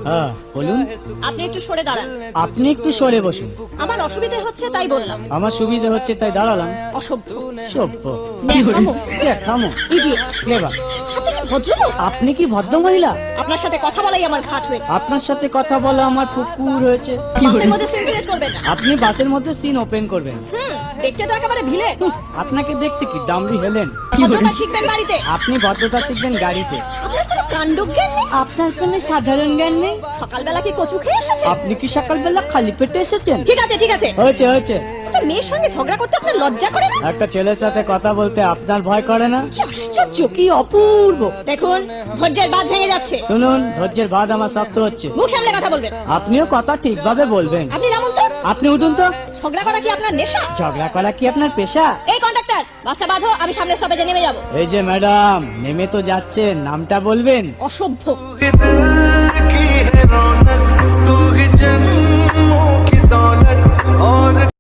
হ্যাঁ বলুন। আপনি একটু সরে দাঁড়ান। আপনি একটু সরে বসুন। আমার অসুবিধা হচ্ছে তাই বললাম। আমার সুবিধা হচ্ছে তাই দাঁড়ালাম। অসভ্য, সভ্য। ন্যাকামো, থামো। ইডিয়েট। ক্লেভার। আপনি কি ভদ্রলোক? আপনি কি ভদ্র মহিলা? আপনার সাথে কথা বলাই আমার ঘাট হয়েছে। আপনার সাথে কথা বলা আমার পুকুর হয়েছে। বাসের মধ্যে সিন ক্রিয়েট করবেন না। আপনি বাসের মধ্যে সিন ওপেন করবেন। দেখতে তো একেবারে ভিলে। আপনাকে দেখতে কি ডামরি হেলেন? ভদ্রতা শিখবেন বাড়িতে। আপনি ভদ্রতা শিখবেন গাড়িতে। আপনার কোনো কাণ্ডজ্ঞান নেই। আপনার কোনো সাধারণ জ্ঞান নেই। সকালবেলা কি কচু খেয়ে এসেছেন? আপনি কি সকালবেলা খালি পেটে এসেছেন? ঠিক আছে ঠিক আছে। হয়েছে হয়েছে। একটা মেয়ের সঙ্গে ঝগড়া করতে আপনার লজ্জা করে না? একটা ছেলের সাথে কথা বলতে আপনার ভয় করে না? কি আশ্চর্য, কি অপূর্ব। দেখুন ধৈর্যের বাঁধ ভেঙে যাচ্ছে। শুনুন, ধৈর্যের বাদ আমার শক্ত হচ্ছে। মুখ সামলে কথা বলবেন। আপনিও কথা ঠিকভাবে বলবেন। আপনি নামুন তো। আপনি উঠুন তো। ঝগড়া করা কি আপনার নেশা? ঝগড়া করা কি আপনার পেশা? এই কন্ডাক্টর, বাসটা বাঁধো, আমি সামনের স্টপেজে নেমে যাব। এই যে ম্যাডাম, নেমে তো যাচ্ছেন, নামটা বলবেন? অসভ্য।